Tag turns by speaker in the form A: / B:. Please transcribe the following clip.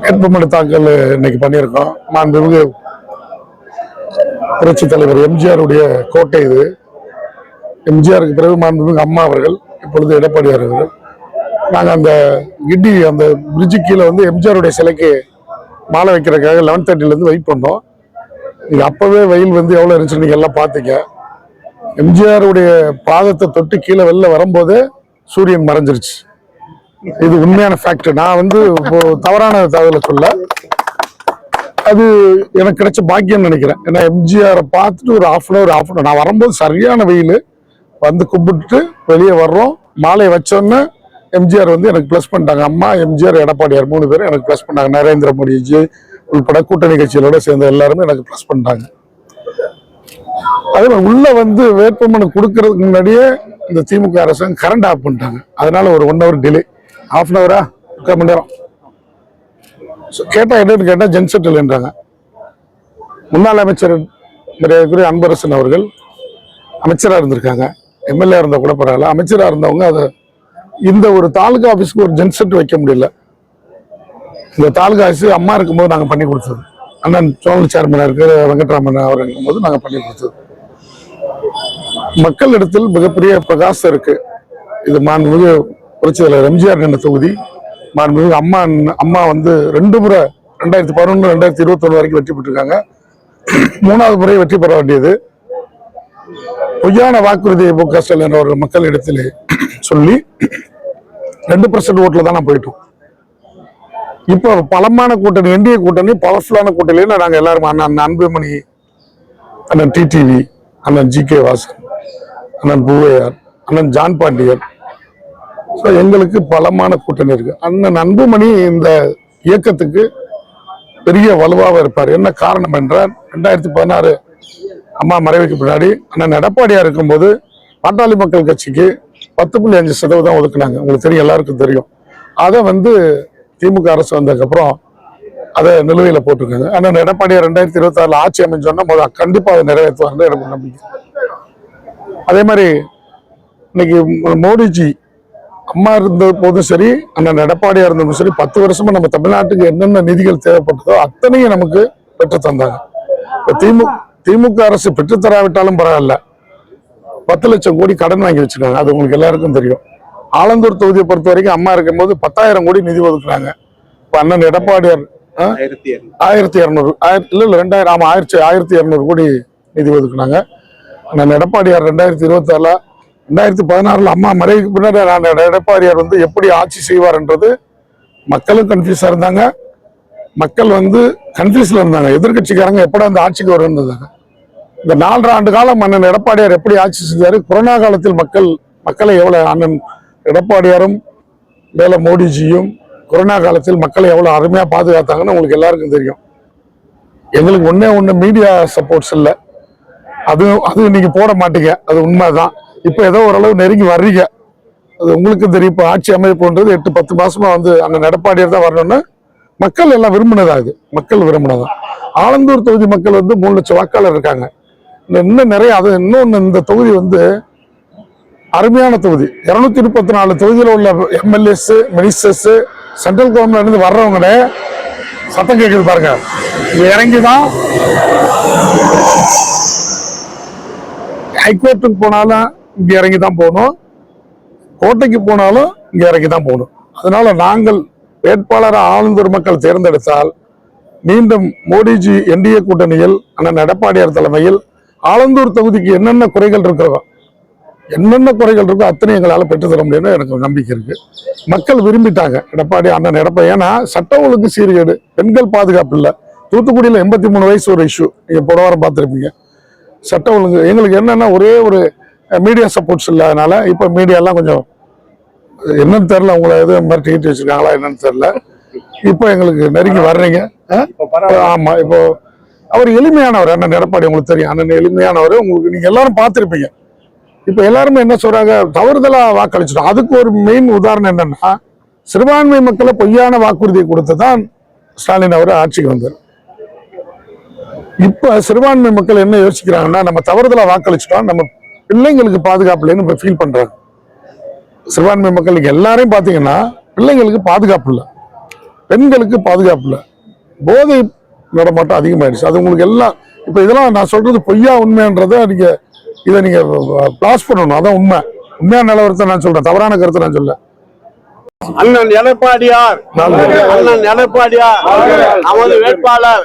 A: வேட்புமனு தாக்கல் இன்னைக்கு பண்ணியிருக்கோம். மாண்புமிகு புரட்சி தலைவர் எம்ஜிஆருடைய கோட்டை இது. எம்ஜிஆருக்கு பிறகு மாண்புமிகு அம்மா அவர்கள், இப்பொழுது எடப்பாடியார் அவர்கள். நாங்கள் அந்த கிட்டி அந்த பிரிட்ஜு கீழே வந்து எம்ஜிஆருடைய சிலைக்கு மாலை வைக்கிறதுக்காக 11:30 வெயிட் பண்ணோம். இது அப்பவே வெயில் வந்து எவ்வளோ இருந்துச்சு நீங்க எல்லாம் பார்த்தீங்க. எம்ஜிஆருடைய பாதத்தை தொட்டு கீழே வெளில வரும்போதே சூரியன் மறைஞ்சிருச்சு. இது உண்மையான ஃபேக்ட். நான் வந்து தவறான தகவலை சொல்ல, அது எனக்கு கிடைச்ச பாக்கியம் நினைக்கிறேன். ஏன்னா எம்ஜிஆரை பார்த்துட்டு ஒரு ஹாஃப் அன் அவர் நான் வரும்போது சரியான வெயில் வந்து கும்பிட்டு வெளியே வர்றோம். மாலையை வச்சோன்னே எம்ஜிஆர் வந்து எனக்கு பிளஸ் பண்ணிட்டாங்க. அம்மா, எம்ஜிஆர், எடப்பாடியார் 3 பேரும் எனக்கு பிளஸ் பண்ணாங்க. நரேந்திர மோடிஜி உள்பட கூட்டணி கட்சிகளோட சேர்ந்த எல்லாருமே எனக்கு பிளஸ் பண்ணிட்டாங்க. அதே உள்ள வந்து வேட்புமனு கொடுக்கறதுக்கு முன்னாடியே இந்த திமுக அரசாங்கம் கரண்ட் ஆஃப் பண்ணிட்டாங்க. அதனால ஒரு 1 hour delay, half an Howrah 3/4 மணி நேரம் கேட்டா என்னன்னு கேட்டா ஜென்செட் இல்லைன்றாங்க. முன்னாள் அமைச்சர் அன்பரசன் அவர்கள் அமைச்சராக இருந்திருக்காங்க. எம்எல்ஏ இருந்தா கூட பரவாயில்ல. அமைச்சராக இருந்தவங்க அதை இந்த ஒரு தாலுகா ஆஃபீஸ்க்கு ஒரு ஜென்செட் வைக்க முடியல. இந்த தாலுகா ஆஃபீஸ் அம்மா இருக்கும்போது நாங்கள் பண்ணி கொடுத்தது. அண்ணன் சோழ சேர்மனாக இருக்கிற வெங்கட்ராமன் அவர் இருக்கும்போது நாங்கள் பண்ணி கொடுத்தது. மக்களிடத்தில் மிகப்பெரிய பிரகாசம் இருக்கு. இது மாண்புமிகு புரட்சி தலைவர் எம்ஜிஆர் நின்ற தொகுதி. மாண்புமிகு அம்மா வந்து 2 முறை 2011, 2021 வரைக்கும் வெற்றி பெற்றிருக்காங்க. 3வது முறை வெற்றி பெற வேண்டியது. பொய்யான வாக்குறுதியை மு.க. ஸ்டாலின் அவர்கள் மக்களிடத்தில் சொல்லி 2% ஓட்டுல தான் நான் போயிட்டோம். இப்போ பலமான கூட்டணி, என்டிஏ கூட்டணி, பவர்ஃபுல்லான கூட்டணியில நாங்கள் எல்லாரும் அண்ணன் அன்புமணி, அண்ணன் டிடிவி, அண்ணன் ஜி.கே. வாசன், அண்ணன் பூவையார், அண்ணன் ஜான் பாண்டியன், எங்களுக்கு பலமான கூட்டணி இருக்கு. அண்ணன் அன்புமணி இந்த இயக்கத்துக்கு பெரிய வலுவாக இருப்பார். என்ன காரணம் என்றால் 2016 அம்மா மறைவுக்கு பின்னாடி அண்ணன் எடப்பாடியா இருக்கும்போது பாட்டாளி மக்கள் கட்சிக்கு 10.5% ஒதுக்குனாங்க. உங்களுக்கு தெரியும், எல்லாருக்கும் தெரியும். அதை வந்து திமுக அரசு வந்ததுக்கப்புறம் அதை நிலுவையில் போட்டிருக்காங்க. அண்ணன் எடப்பாடியார் 2026 ஆட்சி அமைஞ்சோன்னா கண்டிப்பா அதை நிறைவேற்றுவாங்க எனக்கு நம்பிக்கை. அதே மாதிரி இன்னைக்கு மோடிஜி அம்மா இருந்த போதும் சரி, அண்ணன் எடப்பாடியா இருந்ததும் சரி, 10 வருஷமா நம்ம தமிழ்நாட்டுக்கு என்னென்ன நிதிகள் தேவைப்பட்டதோ அத்தனையும் நமக்கு பெற்று தந்தாங்க. திமுக அரசு பெற்றுத்தராவிட்டாலும் பரவாயில்ல, 10 லட்சம் கோடி கடன் வாங்கி வச்சிருக்காங்க. அது உங்களுக்கு எல்லாருக்கும் தெரியும். ஆலந்தூர் தொகுதியை பொறுத்த வரைக்கும் அம்மா இருக்கும் போது 10,000 கோடி நிதி ஒதுக்குறாங்க. இப்ப அண்ணன் எடப்பாடியார் 1200 இல்ல 2000 ஆமா 1200 கோடி நிதி ஒதுக்குனாங்க. அண்ணன் எடப்பாடியார் 2026 2016 அம்மா மறைவுக்கு பின்னாடி நான் எடப்பாடியார் வந்து எப்படி ஆட்சி செய்வார்ன்றது மக்களும் கன்ஃபியூஸா இருந்தாங்க. மக்கள் வந்து கன்ஃபியூஸ்ல இருந்தாங்க. எதிர்கட்சிக்காரங்க எப்படா அந்த ஆட்சிக்கு வருந்தாங்க. இந்த 4.5 ஆண்டு காலம் அண்ணன் எடப்பாடியார் எப்படி ஆட்சி செஞ்சாரு, கொரோனா காலத்தில் மக்களை எவ்வளவு அண்ணன் எடப்பாடியாரும் மேல மோடிஜியும் கொரோனா காலத்தில் மக்களை எவ்வளவு அருமையா பாதுகாத்தாங்கன்னு உங்களுக்கு எல்லாருக்கும் தெரியும். எங்களுக்கு ஒண்ணு மீடியா சப்போர்ட்ஸ் இல்லை. அது நீங்க போட மாட்டீங்க, அது உண்மைதான். இப்ப ஏதோ ஓரளவு நெருங்கி வர்றீங்க, அது உங்களுக்கு தெரியும். இப்ப ஆட்சி அமைப்புன்றது 8-10 மாசமா வந்து அண்ணன் எடப்பாடியார் தான் வரணும்னு மக்கள் எல்லாம் விரும்பினதா. இது மக்கள் விரும்பினதான். ஆலந்தூர் தொகுதி மக்கள் வந்து 3 லட்சம் வாக்காளர் இருக்காங்க. இன்னும் நிறைய, அது இன்னொன்னு, இந்த தொகுதி வந்து அருமையான தொகுதி. 234 தொகுதியில் உள்ள எம்எல்ஏஸ், மினிஸ்டர்ஸ், சென்ட்ரல் கவர்மெண்ட்ல இருந்து வர்றவங்களே சத்தம் கேட்குது பாருங்க. இறங்கிதான் ஹைகோர்ட்டுக்கு போனாலும் இங்க இறங்கிதான் போகணும், கோட்டைக்கு போனாலும் இங்க இறங்கிதான் போகணும். அதனால நாங்கள் வேட்பாளராக ஆலந்தூர் மக்கள் தேர்ந்தெடுத்தால் மீண்டும் மோடிஜி என்டிஏ கூட்டணியில் அண்ணன் எடப்பாடியார் தலைமையில் ஆலந்தூர் தொகுதிக்கு என்னென்ன குறைகள் இருக்கோ அத்தனை எங்களால் பெற்றுத்தர முடியும்னு எனக்கு நம்பிக்கை இருக்கு. மக்கள் விரும்பிட்டாங்க எடப்பாடி, அண்ணன் எடப்பாடி. ஏன்னா சட்ட ஒழுங்கு சீர்கேடு, பெண்கள் பாதுகாப்பு இல்லை. தூத்துக்குடியில் 83 வயசு ஒரு இஷ்யூ, நீங்க போன வாரம் பார்த்துருப்பீங்க. சட்ட ஒழுங்கு எங்களுக்கு என்னன்னா ஒரே ஒரு மீடியா சப்போர்ட்ஸ் இல்லாதனால இப்ப மீடியா எல்லாம் கொஞ்சம் என்னன்னு தெரியல, உங்களை எதுவும் மாதிரி டிக்கெட் வச்சிருக்காங்களா என்னன்னு தெரியல. இப்போ எங்களுக்கு நெருங்கி வர்றீங்க. ஆமா, இப்போ அவர் எளிமையானவர் அண்ணன் எடப்பாடி, உங்களுக்கு தெரியும். அண்ணன் எளிமையானவர், உங்களுக்கு நீங்க எல்லாரும் பார்த்திருப்பீங்க. இப்ப எல்லாருமே என்ன சொல்றாங்க, தவறுதலா வாக்களிச்சிட்டோம். அதுக்கு ஒரு மெயின் உதாரணம் என்னன்னா, சிறுபான்மை மக்களை பொய்யான வாக்குறுதியை கொடுத்துதான் ஸ்டாலின் அவர் ஆட்சிக்கு வந்தார். இப்ப சிறுபான்மை மக்கள் என்ன யோசிக்கிறாங்கன்னா, நம்ம தவறுதலா வாக்களிச்சிட்டோம், நம்ம பிள்ளைங்களுக்கு பாதுகாப்பு இல்லைன்னு ஃபீல் பண்றாங்க. சிறுபான்மை மக்களுக்கு எல்லாரையும் பாத்தீங்கன்னா பிள்ளைங்களுக்கு பாதுகாப்பு இல்லை. பெண்களுக்கு பாதுகாப்பு இல்லை, போதை நடமாட்டம் அதிகமாயிடுச்சு. அது உங்களுக்கு எல்லாம் இப்ப இதெல்லாம் நான் சொல்றது பொய்யா உண்மைன்றதை இதை நீங்க பிளாஸ் பண்ணணும். அதான் உண்மை, உண்மையான நிலவரத்தை நான் சொல்றேன், தவறான கருத்தை நான் சொல்ல.
B: அண்ணன் எடப்பாடியார் நமது வேட்பாளர்.